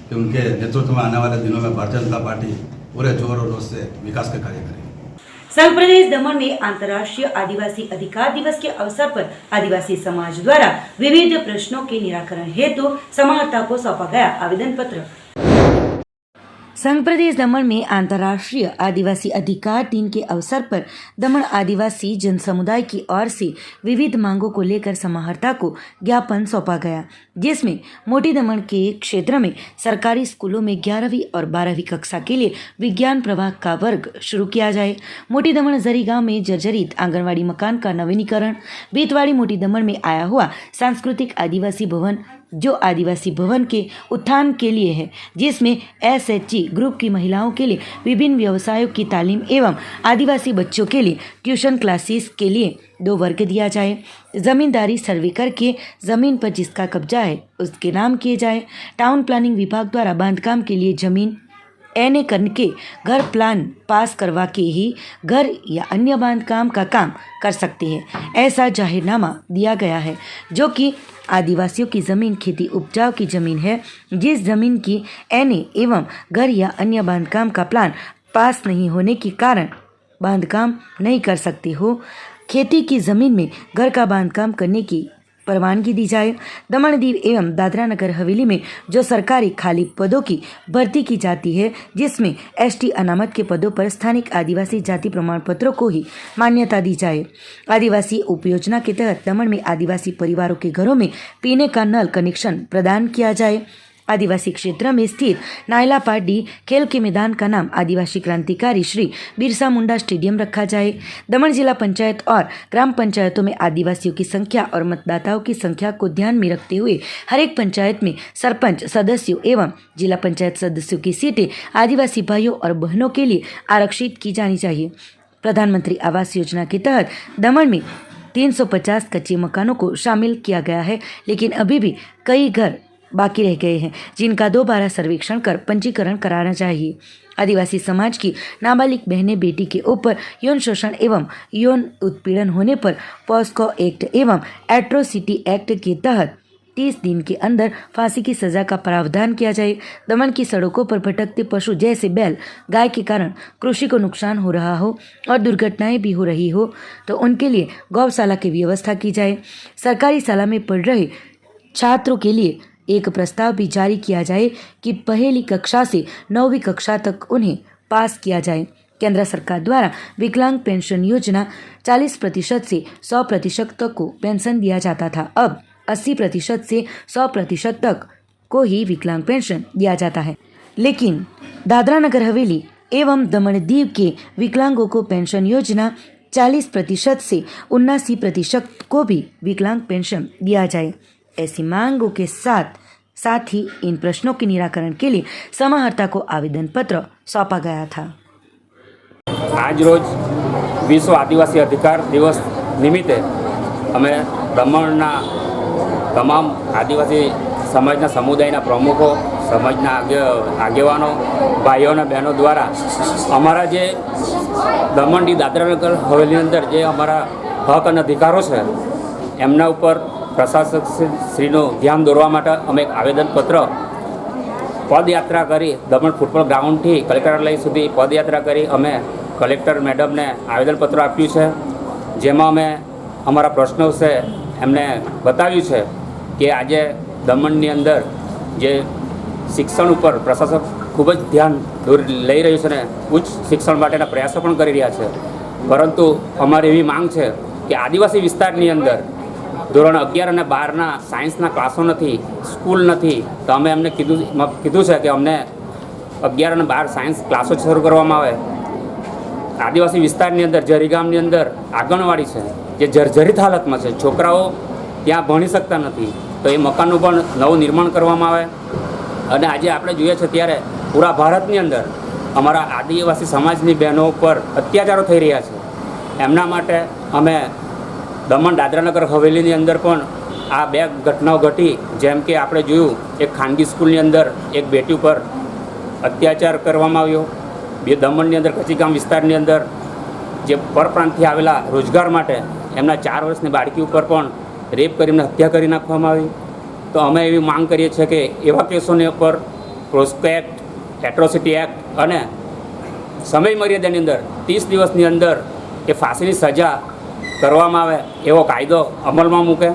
कि उनके नेतृत्व में आने वाले दिनों में भारतीय जनता पार्टी पूरे जोर और जोश से विकास के कार्य करेगी। संघ प्रदेश दमन में अंतर्राष्ट्रीय आदिवासी अधिकार दिवस के अवसर पर आदिवासी समाज द्वारा विविध प्रश्नों के निराकरण हेतु समाहर्ता को सौंपा गया आवेदन पत्र। संघ प्रदेश दमन में अंतर्राष्ट्रीय आदिवासी अधिकार दिन के अवसर पर दमन आदिवासी जन समुदाय की ओर से विविध मांगों को लेकर समाहर्ता को ज्ञापन सौंपा गया, जिसमें मोटी दमन के क्षेत्र में सरकारी स्कूलों में 11वीं और 12वीं कक्षा के लिए विज्ञान प्रवाह का वर्ग शुरू किया जाए। मोटी दमन जरी गांव में जर्जरित आंगनवाड़ी मकान का नवीनीकरण, बीतवाड़ी मोटी दमन में आया हुआ सांस्कृतिक आदिवासी भवन जो आदिवासी भवन के उत्थान के लिए है, जिसमें SHG ग्रुप की महिलाओं के लिए विभिन्न व्यवसायों की तालीम एवं आदिवासी बच्चों के लिए ट्यूशन क्लासेस के लिए 2 वर्ग दिया जाए। ज़मींदारी सर्वे करके ज़मीन पर जिसका कब्जा है उसके नाम किए जाए। टाउन प्लानिंग विभाग द्वारा बांधकाम के लिए ज़मीन NA करके घर प्लान पास करवा के ही घर या अन्य बांधकाम का काम कर सकते हैं, ऐसा जाहिरनामा दिया गया है। जो कि आदिवासियों की ज़मीन खेती उपजाऊ की ज़मीन है, जिस ज़मीन की NA एवं घर या अन्य बांधकाम का प्लान पास नहीं होने के कारण बांधकाम नहीं कर सकते हो, खेती की ज़मीन में घर का बांधकाम करने की परवानगी दी जाए। दमन दीव एवं दादरा नगर हवेली में जो सरकारी खाली पदों की भर्ती की जाती है, जिसमें ST अनामत के पदों पर स्थानिक आदिवासी जाति प्रमाण पत्रों को ही मान्यता दी जाए। आदिवासी उपयोजना के तहत दमन में आदिवासी परिवारों के घरों में पीने का नल कनेक्शन प्रदान किया जाए। आदिवासी क्षेत्र में स्थित नायला पार्डी खेल के मैदान का नाम आदिवासी क्रांतिकारी श्री बिरसा मुंडा स्टेडियम रखा जाए। दमन जिला पंचायत और ग्राम पंचायतों में आदिवासियों की संख्या और मतदाताओं की संख्या को ध्यान में रखते हुए हर एक पंचायत में सरपंच सदस्यों एवं जिला पंचायत सदस्यों की सीटें आदिवासी भाइयों और बहनों के लिए आरक्षित की जानी चाहिए। प्रधानमंत्री आवास योजना के तहत दमन में 350 कच्चे मकानों को शामिल किया गया है, लेकिन अभी भी कई घर बाकी रह गए हैं, जिनका दोबारा सर्वेक्षण कर पंजीकरण कराना चाहिए। आदिवासी समाज की नाबालिग बहने बेटी के ऊपर यौन शोषण एवं यौन उत्पीड़न होने पर पॉस्को एक्ट एवं एट्रोसिटी एक्ट के तहत 30 दिन के अंदर फांसी की सजा का प्रावधान किया जाए। दमन की सड़कों पर भटकते पशु जैसे बैल, गाय के कारण कृषि को नुकसान हो रहा हो और दुर्घटनाएं भी हो रही हो तो उनके लिए गौशाला की व्यवस्था की जाए। सरकारी शाला में पढ़ रहे छात्रों के लिए एक प्रस्ताव भी जारी किया जाए कि पहली कक्षा से 9वीं कक्षा तक उन्हें पास किया जाए। केंद्र सरकार द्वारा विकलांग पेंशन योजना 40% से 100% तक को पेंशन दिया जाता था, अब 80% से 100% तक को ही विकलांग पेंशन दिया जाता है। लेकिन दादरा नगर हवेली एवं दमन दीव के विकलांगों को पेंशन योजना 40% से 79% को भी विकलांग पेंशन दिया जाए। ऐसी मांगों के साथ ही इन प्रश्नों के निराकरण के लिए समाहर्ता को आवेदन पत्र सौंपा गया था। आज रोज विश्व आदिवासी अधिकार दिवस निमित्ते અમે દમણના તમામ આદિવાસી સમાજના સમુદાયના પ્રમુખો, સમાજના આગેવાનો, ભાઈઓ અને બહેનો દ્વારા અમારા જે દમણની દાદરાનગર હવેલી અંદર જે અમારા હક અને અધિકારો છે એમના ઉપર પ્રશાસક શ્રીનું ધ્યાન દોરવા માટે અમે એક આવેદનપત્ર પદયાત્રા કરી દમણ ફૂટબોલ ગ્રાઉન્ડથી કલેક્ટરાલય સુધી પદયાત્રા કરી અમે કલેક્ટર મેડમને આવેદનપત્ર આપ્યું છે, જેમાં અમે અમારા પ્રશ્નો છે એમને બતાવ્યું છે કે આજે દમણની અંદર જે શિક્ષણ ઉપર પ્રશાસન ખૂબ જ ધ્યાન લઈ રહ્યું છે ને ઉચ્ચ શિક્ષણ માટેના પ્રયાસો પણ કરી રહ્યા છે, પરંતુ અમારી એવી માંગ છે કે આદિવાસી વિસ્તારની અંદર ધોરણ 11 અને 12ના સાયન્સના ક્લાસો નથી, સ્કૂલ નથી, તો અમે એમને કીધું છે કે અમને 11 અને 12 સાયન્સ ક્લાસો શરૂ કરવામાં આવે. આદિવાસી વિસ્તારની અંદર જરી ગામની અંદર આંગણવાડી છે જે જર્જરિત હાલતમાં છે, છોકરાઓ ત્યાં ભણી શકતા નથી, તો એ મકાનનું પણ નવું નિર્માણ કરવામાં આવે. અને આજે આપણે જોઈએ છે ત્યારે પૂરા ભારતની અંદર અમારા આદિવાસી સમાજની બહેનો ઉપર અત્યાચારો થઈ રહ્યા છે. એમના માટે અમે દમણ દાદરાનગર હવેલીની અંદર પણ આ 2 ઘટનાઓ ઘટી. જેમ કે આપણે જોયું એક ખાનગી સ્કૂલની અંદર એક બેટી ઉપર અત્યાચાર કરવામાં આવ્યો. દમણની અંદર કચીગામ વિસ્તારની અંદર જે પરપ્રાંતથી આવેલા રોજગાર માટે એમના 4 વર્ષની બાળકી ઉપર પણ રેપ કરીને હત્યા કરી નાખવામાં આવી. તો અમે એવી માંગ કરીએ છીએ કે એવા કેસોને ઉપર પ્રોસ્કો એક્ટ, એટ્રોસિટી એક્ટ અને સમય મર્યાદાની અંદર 30 દિવસની અંદર એ ફાંસીની સજા કરવામાં આવે એવો કાયદો અમલમાં મૂકે.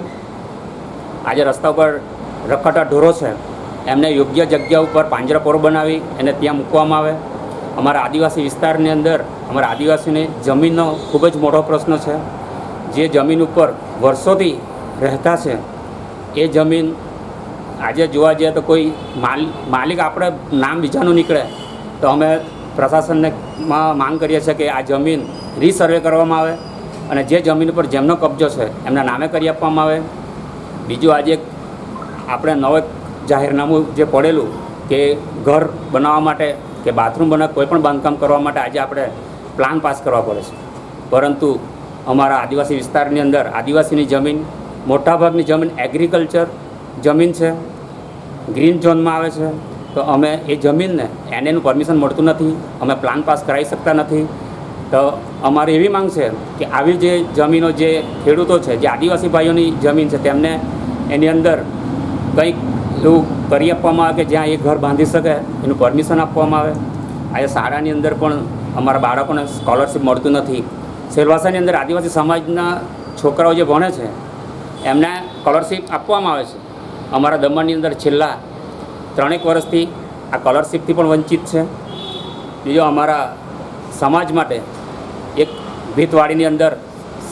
આજે રસ્તા ઉપર રખડતા ઢોરો છે એમને યોગ્ય જગ્યા ઉપર પાંજરાપોર બનાવી એને ત્યાં મૂકવામાં આવે. અમારા આદિવાસી વિસ્તારની અંદર અમારા આદિવાસીની જમીનનો ખૂબ જ મોટો પ્રશ્ન છે. જે જમીન ઉપર વર્ષોથી રહેતા છે એ જમીન આજે જોવા જઈએ તો કોઈ માલિક આપણે નામ બીજાનું નીકળે તો અમે પ્રશાસનને માંગ કરીએ છીએ કે આ જમીન રીસર્વે કરવામાં આવે અને જે જમીન ઉપર જેમનો કબજો છે એમના નામે કરી આપવામાં આવે. બીજું આજે આપણે નવો જાહેરનામું જે પડેલું કે ઘર બનાવવા માટે કે બાથરૂમ બનાવવા કોઈ પણ બાંધકામ કરવા માટે આજે આપણે પ્લાન પાસ કરવા પડે છે, પરંતુ અમારા આદિવાસી વિસ્તારની અંદર આદિવાસીની જમીન મોટાભાગની જમીન એગ્રીકલ્ચર જમીન છે, ગ્રીન ઝોનમાં આવે છે. તો અમે એ જમીનને એનું પરમિશન મળતું નથી, અમે પ્લાન પાસ કરાવી શકતા નથી. તો અમારી એવી માંગ છે કે આવી જે જમીનો જે ખેડૂતો છે જે આદિવાસી ભાઈઓની જમીન છે તેમને એની અંદર કંઈક એવું કરી આપવામાં આવે કે જ્યાં એ ઘર બાંધી શકે એનું પરમિશન આપવામાં આવે. આજે શાળાની અંદર પણ અમારા બાળકોને સ્કોલરશિપ મળતું નથી. સેલવાસાની અંદર આદિવાસી સમાજના છોકરાઓ જે ભણે છે એમને સ્કોલરશિપ આપવામાં આવે છે. અમારા દમણની અંદર છેલ્લા 3 વર્ષથી આ સ્કોલરશિપથી પણ વંચિત છે. બીજો અમારા સમાજ માટે એક ભીતવાડીની અંદર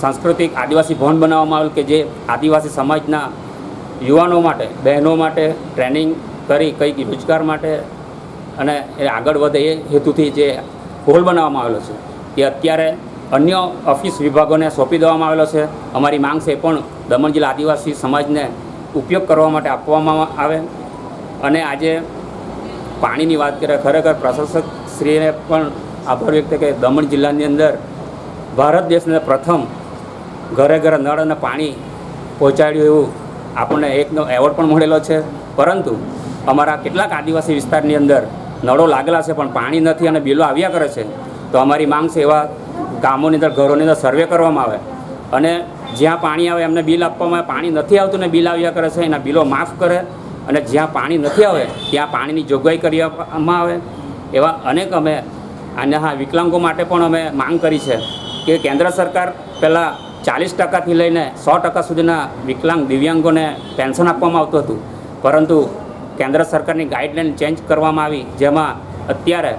સાંસ્કૃતિક આદિવાસી ભવન બનાવવામાં આવેલ કે જે આદિવાસી સમાજના યુવાનો માટે બહેનો માટે ટ્રેનિંગ કરી કંઈક રોજગાર માટે અને એ આગળ વધે એ હેતુથી જે હોલ બનાવવામાં આવેલો છે તે અત્યારે અન્ય ઓફિસ વિભાગોને સોંપી દેવામાં આવેલો છે. અમારી માંગ છે એ પણ દમણ જિલ્લા આદિવાસી સમાજને ઉપયોગ કરવા માટે આપવામાં આવે. અને આજે પાણીની વાત કરીએ ખરેખર પ્રશાસકશ્રીને પણ આભાર વ્યક્ત કે દમણ જિલ્લાની અંદર ભારત દેશને પ્રથમ ઘરે ઘરે નળ અને પાણી પહોંચાડ્યું એવું આપણને એકનો એવોર્ડ પણ મળેલો છે. પરંતુ અમારા કેટલાક આદિવાસી વિસ્તારની અંદર નળો લાગેલા છે પણ પાણી નથી અને બિલો આવ્યા કરે છે. તો અમારી માંગ છે એવા ગામોની અંદર ઘરોની અંદર સર્વે કરવામાં આવે અને જ્યાં પાણી આવે એમને બિલ આપવામાં આવે. પાણી નથી આવતું ને બિલ આવ્યા કરે છે એના બિલો માફ કરે અને જ્યાં પાણી નથી આવે ત્યાં પાણીની જોગવાઈ કરી આપવામાં આવે. એવા અનેક અમે અને હા વિકલાંગો માટે પણ અમે માંગ કરી છે કે કેન્દ્ર સરકાર પહેલાં 40% લઈને 100% સુધીના વિકલાંગ દિવ્યાંગોને પેન્શન આપવામાં આવતું હતું, પરંતુ કેન્દ્ર સરકારની ગાઈડલાઇન ચેન્જ કરવામાં આવી જેમાં અત્યારે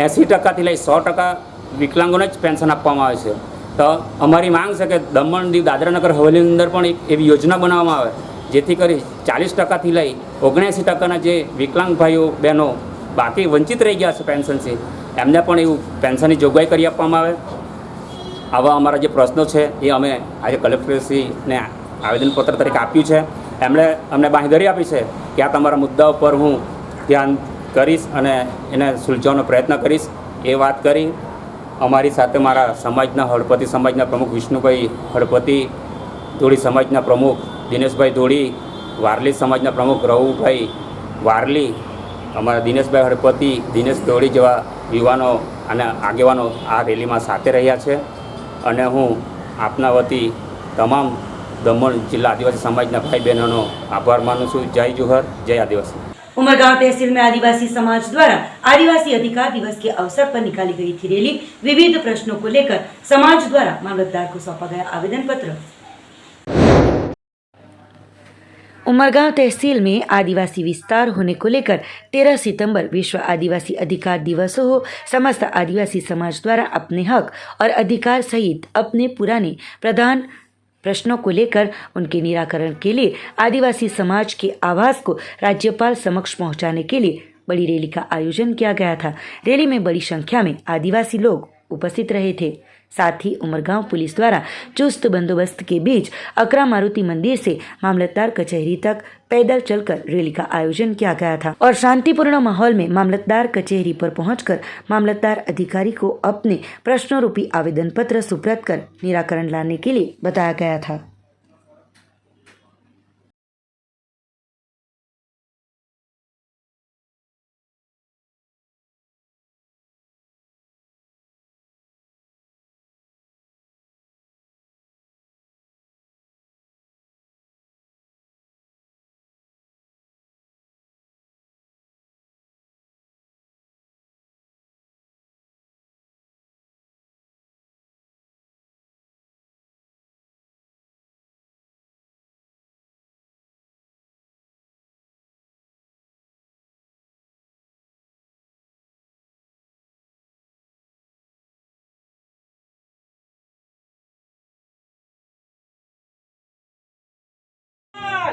80% લઈ 100% વિકલાંગોને જ પેન્શન આપવામાં આવે છે. તો અમારી માંગ છે કે દમણ દીવ દાદરાનગર હવેલીની અંદર પણ એક એવી યોજના બનાવવામાં આવે જેથી કરી 40% લઈ 79% જે વિકલાંગ ભાઈઓ બહેનો બાકી વંચિત રહી ગયા છે પેન્શનથી એમને પણ એવું પેન્શનની જોગવાઈ કરી આપવામાં આવે. આવા અમારા જે પ્રશ્નો છે એ અમે આજે કલેક્ટરશ્રીને આવેદનપત્ર તરીકે આપ્યું છે. એમણે અમને બાંહેધરી આપી છે કે આ તમારા મુદ્દાઓ પર હું ધ્યાન કરીશ અને એને સુલઝાવવાનો પ્રયત્ન કરીશ. એ વાત કરી અમારી સાથે મારા સમાજના હળપતિ સમાજના પ્રમુખ વિષ્ણુભાઈ હળપતિ, ધોળી સમાજના પ્રમુખ દિનેશભાઈ ધોળી, વારલી સમાજના પ્રમુખ રવુભાઈ વારલી, અમારા દિનેશભાઈ હળપતિ, દિનેશ ધોળી જેવા યુવાનો અને આગેવાનો આ રેલીમાં સાથે રહ્યા છે. અને હું આપના વતી તમામ દમણ જિલ્લા आदिवासी समाजना भाई बहनों आभार मानूँ छूँ. जय जोहर, जय आदिवासी. उमरगांव तहसील में आदिवासी समाज द्वारा आदिवासी अधिकार दिवस के अवसर पर निकाली गई थी रैली. विविध प्रश्नों को लेकर समाज द्वारा मामलतदार को सौंपा गया आवेदन पत्र. उमरगांव तहसील में आदिवासी विस्तार होने को लेकर 13 सितंबर विश्व आदिवासी अधिकार दिवस हो, समस्त आदिवासी समाज द्वारा अपने हक और अधिकार सहित अपने पुराने प्रधान प्रश्नों को लेकर उनके निराकरण के लिए आदिवासी समाज के आवाज को राज्यपाल समक्ष पहुंचाने के लिए बड़ी रैली का आयोजन किया गया था। रैली में बड़ी संख्या में आदिवासी लोग उपस्थित रहे थे। साथ ही उमरगांव पुलिस द्वारा चुस्त बंदोबस्त के बीच अकरा मारुति मंदिर से मामलतदार कचहरी तक पैदल चलकर रैली का आयोजन किया गया था और शांतिपूर्ण माहौल में मामलतदार कचहरी पर पहुंचकर मामलतदार अधिकारी को अपने प्रश्नों रूपी आवेदन पत्र सुपुर्द कर निराकरण लाने के लिए बताया गया था।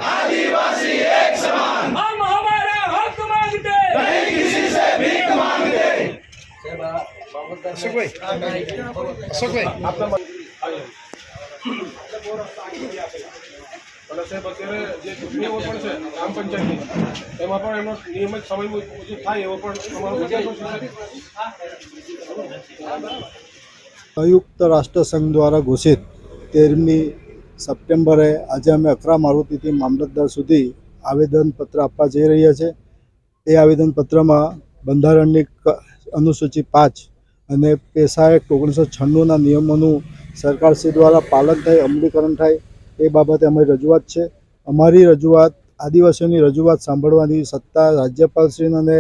आदिवासी एक समान, हम हमारा हक मांगते नहीं, किसी से भीख मांगते। अशोक भाई आपका સાહેબ અત્યારે જે ચૂંટણીઓ પણ છે ગ્રામ પંચાયતની, એમાં પણ એમનો નિયમિત સમય મુજબ થાય એવો પણ તમારો વિચાર છે? સંયુક્ત રાષ્ટ્ર સંઘ દ્વારા ઘોષિત 13મી સપ્ટેમ્બરે આજે અમે અકરા મારુતિથી મામલતદાર સુધી આવેદનપત્ર આપવા જઈ રહ્યા છે। એ આવેદનપત્રમાં બંધારણની અનુસૂચિ 5 અને પેશા એક્ટ 1996ના નિયમોનું સરકારશ્રી દ્વારા પાલન થાય, અમલીકરણ થાય એ બાબતે અમારી રજૂઆત છે। અમારી રજૂઆત આદિવાસીઓની રજૂઆત સાંભળવાની સત્તા રાજ્યપાલશ્રીને અને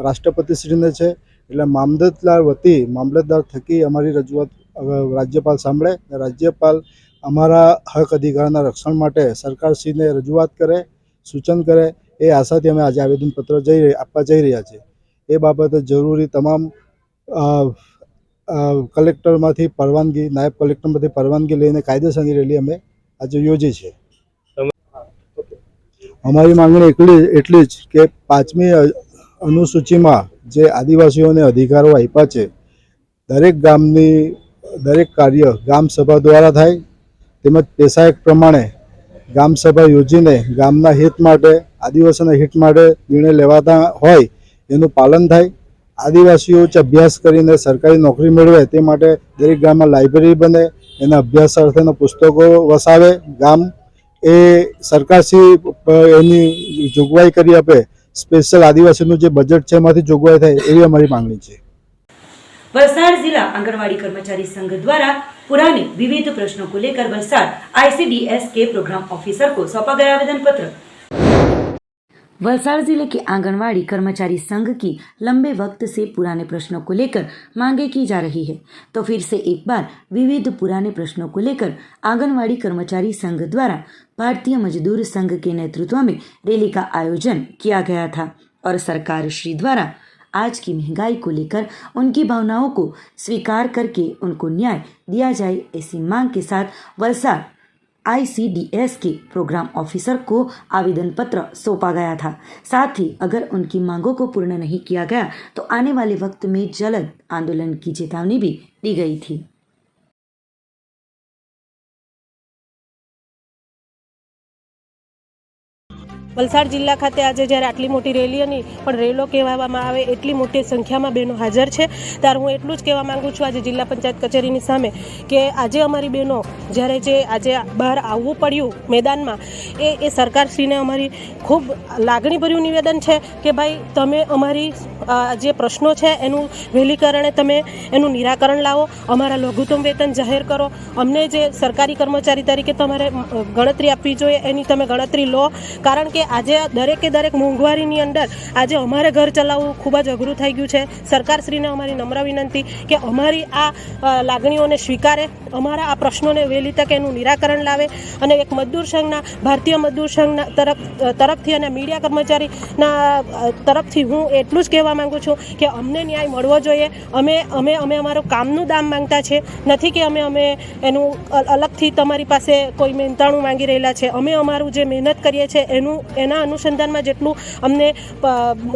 રાષ્ટ્રપતિશ્રીને છે। એટલે મામલતદાર વતી મામલતદાર થકી અમારી રજૂઆત રાજ્યપાલ સાંભળે, રાજ્યપાલ અમારા હક અધિકારના રક્ષણ માટે સરકારશ્રીને રજૂઆત કરે, સૂચન કરે એ આશાથી અમે આજે આવેદનપત્ર આપવા જઈ રહ્યા છીએ। એ બાબતે જરૂરી તમામ કલેક્ટરમાંથી પરવાનગી, નાયબ કલેક્ટરમાંથી પરવાનગી લઈને કાયદેસરની રેલી અમે આજે યોજી છે। અમારી માગણી એટલી જ કે 5મી અનુસૂચિમાં જે આદિવાસીઓને અધિકારો આપ્યા છે, દરેક ગામની દરેક કાર્ય ગામ સભા દ્વારા થાય, તેમજ પેશા એક્ટ પ્રમાણે ગામ સભા યોજીને ગામના હિત માટે, આદિવાસીના હિત માટે નિર્ણય લેવાતા હોય એનું પાલન થાય। આદિવાસીઓ ઉચ્ચ અભ્યાસ કરીને સરકારી નોકરી મેળવે તે માટે દરેક ગામમાં લાઇબ્રેરી બને, એના અભ્યાસાર્થેના પુસ્તકો વસાવે, ગામ એ સરકારશ્રી એની જોગવાઈ કરી આપે। સ્પેશિયલ આદિવાસીનું જે બજેટ છે એમાંથી જોગવાઈ થાય એવી અમારી માંગણી છે। वलसाड़ जिला आंगनवाड़ी कर्मचारी संघ द्वारा पुराने विविध प्रश्नों को लेकर वलसाड़ ICDS के प्रोग्राम ऑफिसर को सौंपा गया आवेदन पत्र। वलसाड़ जिले के आंगनवाड़ी कर्मचारी संघ की लंबे वक्त से पुराने प्रश्नों को लेकर मांगे की जा रही है, तो फिर से एक बार विविध पुराने प्रश्नों को लेकर आंगनवाड़ी कर्मचारी संघ द्वारा भारतीय मजदूर संघ के नेतृत्व में रैली का आयोजन किया गया था और सरकार श्री द्वारा आज की महंगाई को लेकर उनकी भावनाओं को स्वीकार करके उनको न्याय दिया जाए ऐसी मांग के साथ वलसाड़ ICDS के प्रोग्राम ऑफिसर को आवेदन पत्र सौंपा गया था। साथ ही अगर उनकी मांगों को पूर्ण नहीं किया गया तो आने वाले वक्त में जल्द आंदोलन की चेतावनी भी दी गई थी। વલસાડ જિલ્લા ખાતે આજે જ્યારે આટલી મોટી રેલી નહીં પણ રેલો કહેવામાં આવે એટલી મોટી સંખ્યામાં બહેનો હાજર છે, ત્યારે હું એટલું જ કહેવા માંગુ છું આજે જિલ્લા પંચાયત કચેરીની સામે કે આજે અમારી બહેનો જ્યારે જે આજે બહાર આવવું પડ્યું મેદાનમાં એ સરકારશ્રીને અમારી ખૂબ લાગણીભર્યું નિવેદન છે કે ભાઈ તમે અમારી જે પ્રશ્નો છે એનું વહેલીકરણે તમે એનું નિરાકરણ લાવો, અમારા લઘુત્તમ વેતન જાહેર કરો, અમને જે સરકારી કર્મચારી તરીકે તમારે ગણતરી આપવી જોઈએ એની તમે ગણતરી લો, કારણ કે આજે દરેકે દરેક મોંઘવારીની અંદર આજે અમારે ઘર ચલાવવું ખૂબ જ અઘરું થઈ ગયું છે। સરકારશ્રીને અમારી નમ્ર વિનંતી કે અમારી આ લાગણીઓને સ્વીકારે અમારા આ પ્રશ્નોને વહેલી તકે એનું નિરાકરણ લાવે અને એક મજદૂર સંઘના ભારતીય મજદૂર સંઘના તરફથી અને મીડિયા કર્મચારીના તરફથી હું એટલું જ કહેવા માંગુ છું કે અમને ન્યાય મળવો જોઈએ. અમે અમારું કામનું દામ માંગતા છે, નથી કે અમે એનું અલગથી તમારી પાસે કોઈ મહેનતાણું માંગી રહેલા છે. અમે અમારું જે મહેનત કરીએ છીએ એના અનુસંધાનમાં જેટલું અમને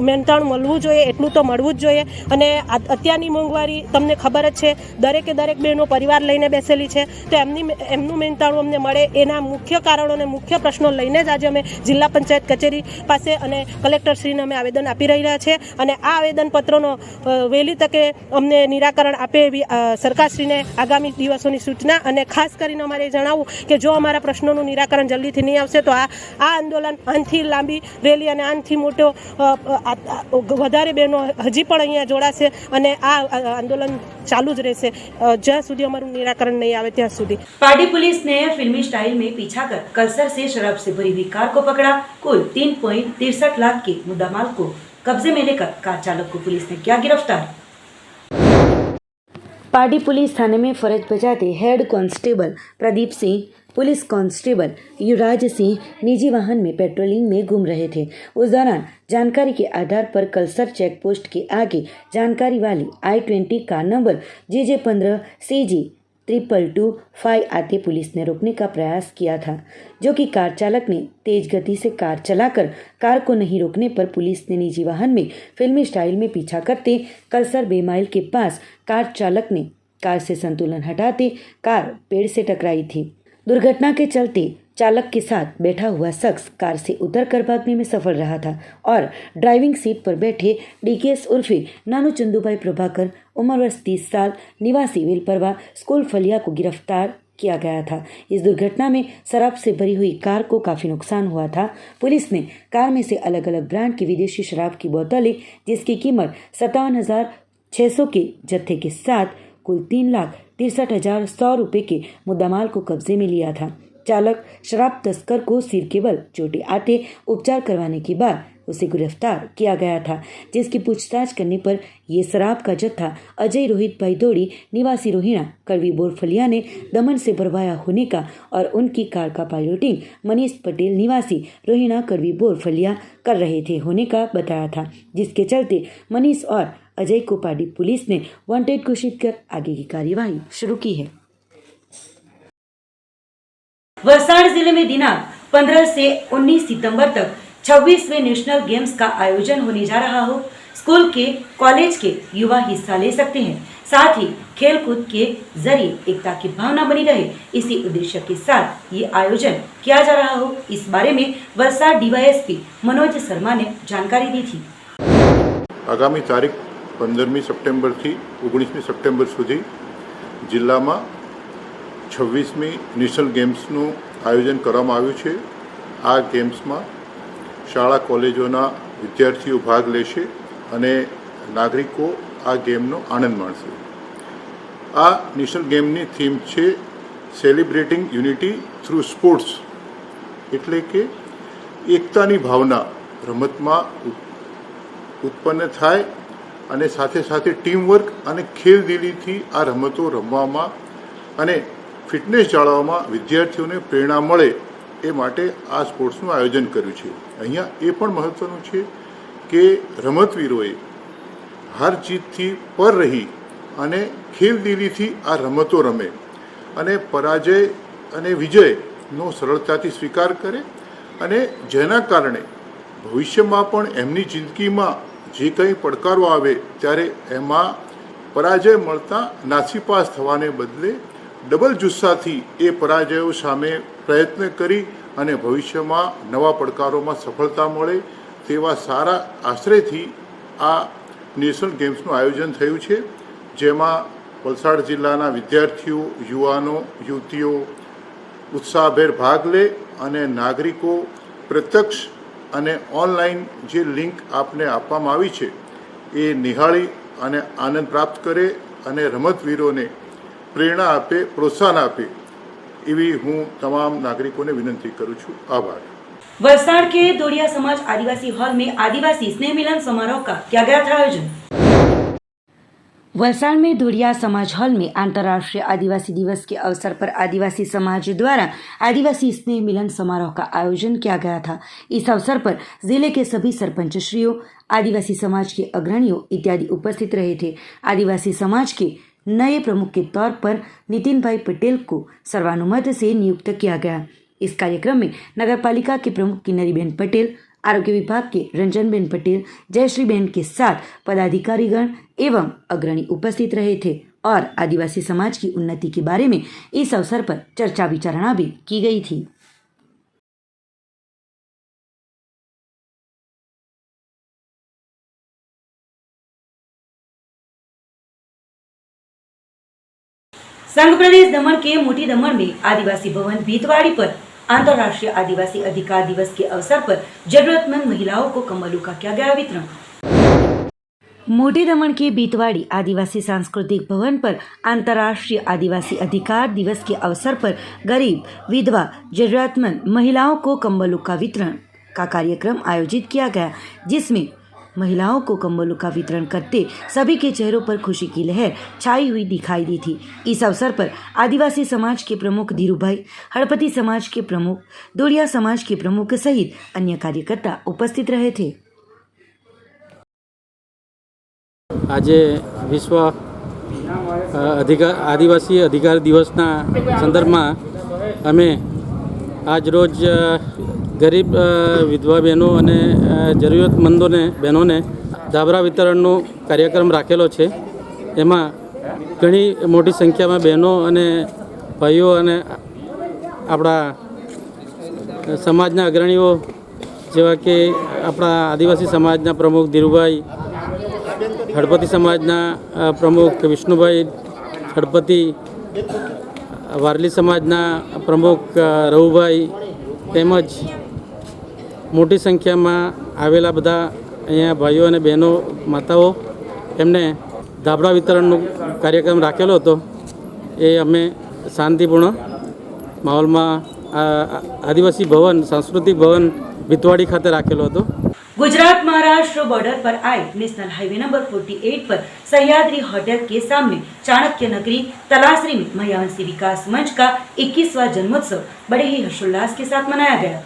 મહેનતાણું મળવું જોઈએ એટલું તો મળવું જ જોઈએ. અને અત્યારની મોંઘવારી તમને ખબર જ છે, દરેકે દરેક બહેનો પરિવાર લઈને બેસેલી છે, તો એમનું મહેનતાણું અમને મળે એના મુખ્ય કારણો અને મુખ્ય પ્રશ્નો લઈને જ આજે અમે જિલ્લા પંચાયત કચેરી પાસે અને કલેક્ટરશ્રીને અમે આવેદન આપી રહ્યા છે. અને આ આવેદનપત્રનો વહેલી તકે અમને નિરાકરણ આપે એવી સરકારશ્રીને આગામી દિવસોની સૂચના. અને ખાસ કરીને અમારે જણાવવું કે જો અમારા પ્રશ્નોનું નિરાકરણ જલ્દીથી નહીં આવશે તો આ આંદોલન આનથી લાંબી રેલી અને આનથી મોટો વધારે બહેનો હજી પણ અહીંયા જોડાશે અને આ આંદોલન चालू જ રહેશે જ્યાં સુધી અમારું નિરાકરણ નહીં આવે ત્યાં સુધી. पार्टी पुलिस ने फिल्मी स्टाइल में पीछा कर कलसर से शराब से भरी हुई कार को पकड़ा. कुल 3.63 लाख के मुद्दामाल को कब्जे में लेकर कार चालक को पुलिस ने किया गिरफ्तार. पार्टी पुलिस थाने में फर्ज बजाते head constable Pradeep Singh, police constable Yuvraj Singh निजी वाहन में पेट्रोलिंग में घूम रहे थे. उस दौरान जानकारी के आधार पर कलसर चेक पोस्ट के आगे जानकारी वाली I-20 car number JJ15 CG 2225 आते पुलिस ने रोकने का प्रयास किया था, जो कि कार चालक ने तेज गति से कार चलाकर कार को नहीं रोकने पर पुलिस ने निजी वाहन में फिल्मी स्टाइल में पीछा करते कलसर बेमाइल के पास कार चालक ने कार से संतुलन हटाते कार पेड़ से टकराई थी. दुर्घटना के चलते चालक के साथ बैठा हुआ शख्स कार से उतरकर भागने में सफल रहा था और ड्राइविंग सीट पर बैठे DKS उर्फे नानू चंदूभाई प्रभाकर उम्र वर्ष 30 साल निवासी वेलपरवा स्कूल फलिया को गिरफ्तार किया गया था. इस दुर्घटना में शराब से भरी हुई कार को काफ़ी नुकसान हुआ था. पुलिस ने कार में से अलग अलग ब्रांड की विदेशी शराब की बोतलें जिसकी कीमत 57,600 के जत्थे के साथ कुल 3,63,100 रुपये के मुद्दामाल को कब्जे में लिया था. चालक शराब तस्कर को सिर के बल चोटें आते उपचार करवाने के बाद उसे गिरफ्तार किया गया था, जिसकी पूछताछ करने पर यह शराब का जत्था अजय रोहित भाई दौड़ी निवासी रोहिणा कड़वी बोरफलिया ने दमन से भरवाया होने का और उनकी कार का पायलटिंग मनीष पटेल निवासी रोहिणा कड़वी बोरफलिया कर रहे थे होने का बताया था, जिसके चलते मनीष और अजय को पार्टी पुलिस ने वांटेड घोषित कर आगे की कार्यवाही शुरू की है. वलसाड़ जिले में दिनांक 15 से 19 सितंबर तक 26वें नेशनल गेम्स का आयोजन होने जा रहा हो. स्कूल के कॉलेज के युवा हिस्सा ले सकते हैं. साथ ही खेलकूद के जरिए एकता की भावना बनी रहे, इसी उद्देश्य के साथ ये आयोजन किया जा रहा हो. इस बारे में वलसाड़ DYSP मनोज शर्मा ने जानकारी दी थी. आगामी तारीख 15મી સપ્ટેમ્બરથી 19મી સપ્ટેમ્બર સુધી જિલ્લામાં 26મી નેશનલ ગેમ્સનું આયોજન કરવામાં આવ્યું છે. આ ગેમ્સમાં શાળા કોલેજોના વિદ્યાર્થીઓ ભાગ લેશે અને નાગરિકો આ ગેમનો આનંદ માણશે. આ નેશનલ ગેમની થીમ છે સેલિબ્રેટિંગ યુનિટી થ્રુ સ્પોર્ટ્સ, એટલે કે એકતાની ભાવના રમતમાં ઉત્પન્ન થાય અને સાથે સાથે ટીમવર્ક અને ખેલદિલીથી આ રમતો રમવામાં અને ફિટનેસ જાળવવામાં વિદ્યાર્થીઓને પ્રેરણા મળે એ માટે આ સ્પોર્ટ્સનું આયોજન કર્યું છે. અહીંયા એ પણ મહત્ત્વનું છે કે રમતવીરોએ હાર જીતથી પર રહી અને ખેલદિલીથી આ રમતો રમે અને પરાજય અને વિજયનો સરળતાથી સ્વીકાર કરે અને જેના કારણે ભવિષ્યમાં પણ એમની જિંદગીમાં જે કંઈ પડકારો આવે ત્યારે એમાં પરાજય મળતા નાસીપાસ થવાને બદલે ડબલ જુસ્સાથી એ પરાજયો સામે પ્રયત્ન કરી અને ભવિષ્યમાં નવા પડકારોમાં સફળતા મળે તેવા સારા આશ્રયથી આ નેશનલ ગેમ્સનું આયોજન થયું છે, જેમાં વલસાડ જિલ્લાના વિદ્યાર્થીઓ, યુવાનો, યુવતીઓ ઉત્સાહભેર ભાગ લે અને નાગરિકો પ્રત્યક્ષ અને ઓનલાઈન જે લિંક આપને આપવામાં આવી છે એ નિહાળી અને આનંદ પ્રાપ્ત કરે અને રમતવીરોને પ્રેરણા આપે, પ્રોત્સાહન આપે એવી હું તમામ નાગરિકોને વિનંતી કરું છું. આભાર. वलसाड़ के दोड़िया समाज आदिवासी हॉल में आदिवासी स्नेह मिलन समारोह का किया गया था आयोजन. वलसाड में धोड़िया समाज हॉल में अंतर्राष्ट्रीय आदिवासी दिवस के अवसर पर आदिवासी समाज द्वारा आदिवासी स्नेह मिलन समारोह का आयोजन किया गया था। इस अवसर पर जिले के सभी सरपंचश्रियों, आदिवासी समाज के अग्रणियों इत्यादि उपस्थित रहे थे। आदिवासी समाज के नए प्रमुख के तौर पर नितिन भाई पटेल को सर्वानुमत से नियुक्त किया गया। इस कार्यक्रम में नगरपालिका के प्रमुख किन्नरीबेन पटेल, आरोग्य विभाग के रंजनबेन पटेल, जयश्रीबेन के साथ पदाधिकारीगण एवं अग्रणी उपस्थित रहे थे और आदिवासी समाज की उन्नति के बारे में इस अवसर पर चर्चा विचारणा भी की गई थी। संघ प्रदेश दमन के मोटी दमन में आदिवासी भवन भीतवाड़ी पर अंतर्राष्ट्रीय आदिवासी अधिकार दिवस के अवसर पर जरूरतमंद महिलाओं को कंबलों का किया गया वितरण। मोटी दमन के बीतवाड़ी आदिवासी सांस्कृतिक भवन पर अंतर्राष्ट्रीय आदिवासी अधिकार दिवस के अवसर पर गरीब, विधवा, जरूरतमंद महिलाओं को कंबलों का वितरण का कार्यक्रम आयोजित किया गया, जिसमें महिलाओं को कंबलों का वितरण करते सभी के चेहरों पर खुशी की लहर छाई हुई दिखाई दी थी। इस अवसर पर आदिवासी समाज के प्रमुख धीरूभाई, हड़पति समाज के प्रमुख, धोड़िया समाज के प्रमुख सहित अन्य कार्यकर्ता उपस्थित रहे थे। आज विश्व आदिवासी अधिकार दिवसना संदर्भ में अमे आज रोज गरीब विधवा बहनों और जरूरतमंदों ने बहनों ने धाबरा वितरणનો कार्यक्रम राखेलो है। एमां घणी मोटी संख्या में बहनों और भाईओ और अपना समाजना अग्रणीओ जेवा कि अपना आदिवासी समाजना प्रमुख धीरूभाई, हड़पति समाजना प्रमुख विष्णुभाई हड़पति, वारली समाजना प्रमुख रघुभाई तेमज मोटी संख्या में आवेला बधा अहींया भाईओ और बहनों माताओं एमने धाबड़ा वितरण कार्यक्रम राखेलो हतो। ए अमे शांतिपूर्ण माहौल में आदिवासी भवन सांस्कृतिक भवन भीतवाड़ी खाते राखेलो हतो। गुजरात महाराष्ट्र बॉर्डर पर आए नेशनल हाईवे नंबर 48 पर सह्याद्री होटल के सामने चाणक्य नगरी तलासरी में महियावंशी विकास मंच का 21वां जन्मोत्सव बड़े ही हर्षोल्लास के साथ मनाया गया।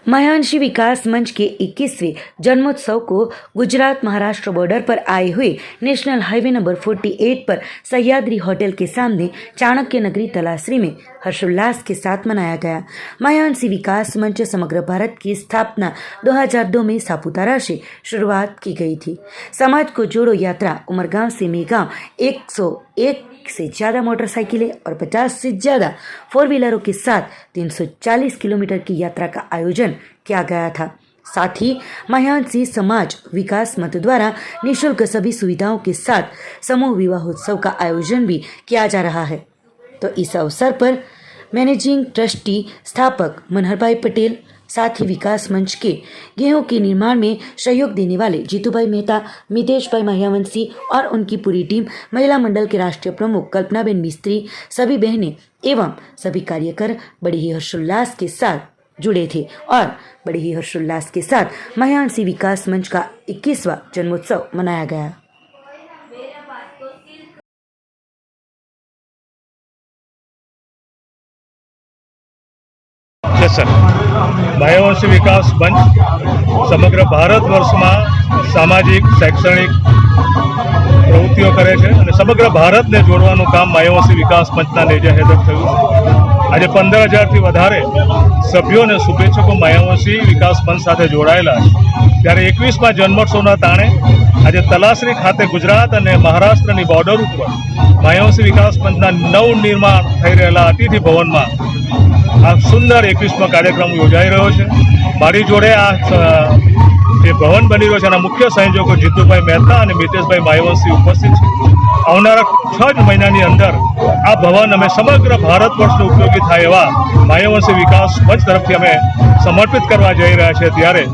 महियावंशी विकास मंच के 21वें जन्मोत्सव को गुजरात महाराष्ट्र बॉर्डर पर आए हुए नेशनल हाईवे नंबर 48 पर सह्याद्री होटल के सामने चाणक्य नगरी तलासरी में हर्षोल्लास के साथ मनाया गया। महियावंशी विकास मंच समग्र भारत की स्थापना 2002 में सापुतारा से शुरुआत की गई थी। समाज को जोड़ो यात्रा उमरगांव से मेगांव 101 से ज़्यादा मोटरसाइकिलें और 50 से ज़्यादा 4 व्हीलरों के साथ 340 किलोमीटर की यात्रा का आयोजन किया गया था। साथ ही महियावंशी समाज विकास मंच द्वारा निःशुल्क सभी सुविधाओं के साथ समूह विवाहोत्सव का आयोजन भी किया जा रहा है। तो इस अवसर पर मैनेजिंग ट्रस्टी स्थापक मनहरभाई पटेल, साथ ही विकास मंच के गेहूं के निर्माण में सहयोग देने वाले जीतूभाई मेहता, मितेश भाई महियावंशी और उनकी पूरी टीम, महिला मंडल के राष्ट्रीय प्रमुख कल्पनाबेन मिस्त्री, सभी बहनें एवं सभी कार्यकर बड़े ही हर्षोल्लास के साथ जुड़े थे और बड़े ही हर्षोल्लास के साथ महियावंशी विकास मंच का 21वां जन्मोत्सव मनाया गया। सर महियावंशी विकास मंच समग्र भारतवर्ष में सामाजिक शैक्षणिक प्रवृत्तिओ करे छे अने समग्र भारत ने जोड़वानुं काम महियावंशी विकास मंचना नेजा हेठळ थयुं छे। आज 15,000 थी वधारे सभ्यों ने शुभेच्छको महियावंशी विकास मंच साथे जोड़ायेला छे। त्यारे 21मा जन्मोत्सवना ताणे आज तलासरी खाते गुजरात और महाराष्ट्रनी बॉर्डर पर महियावंशी विकास मंचना नवनिर्माण थई रहेला अतिथि भवन में आ सुंदर 21मा कार्यक्रम योजाई रह्यो छे। मारी जोड़े आ जे भवन बनी रह्यो छे एना मुख्य संयोजको जीतूभाई मेहता और मितेशभाई महियावंशी उपस्थित छे। आवनारा 6 महीनानी अंदर आ भवन अमे समग्र भारतवर्षने उपयोगी थाय एवा महियावंशी विकास मंच तरफथी अमे समर्पित करवा जई रह्या छे। त्यारे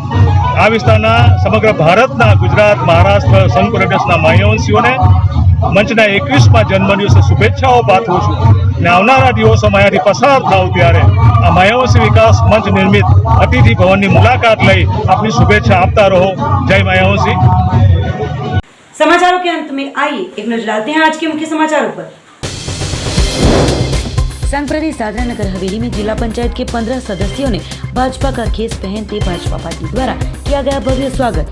आ विस्तारना समग्र भारतना गुजरात, महाराष्ट्र, संघ प्रदेशना महियावंशीओने मंचना 21मा जन्मदिवसे शुभेच्छाओ पाठवुं छुं ने आवनारा दिवसोमां अहींथी पसार थाव त्यारे आ महियावंशी विकास मंच निर्मित अतिथि भवननी मुलाकात लई आपनी शुभेच्छा आपता रहो। जय महियावंशी। समाचारों के अंत में आइए एक नजर डालते हैं आज के मुख्य समाचारों पर। संघ प्रदेश दादरा नगर हवेली में जिला पंचायत के 15 सदस्यों ने भाजपा का खेस पहनते भाजपा पार्टी द्वारा किया गया भव्य स्वागत।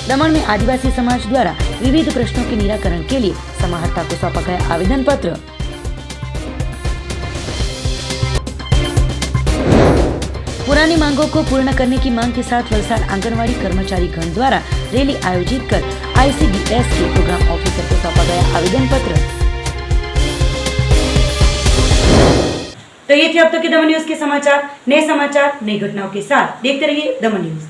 दमन में आदिवासी समाज द्वारा विविध प्रश्नों के निराकरण के लिए समाहर्ता को सौंपा गया आवेदन पत्र। पुरानी मांगों को पूर्ण करने की मांग के साथ वलसाड आंगनवाड़ी कर्मचारी गण द्वारा रैली आयोजित कर ICDS के प्रोग्राम ऑफिसर को सौंपा गया आवेदन पत्र। तो ये थे अब तक के दमन न्यूज के समाचार। नए समाचार नई घटनाओं के साथ देखते रहिए दमन न्यूज।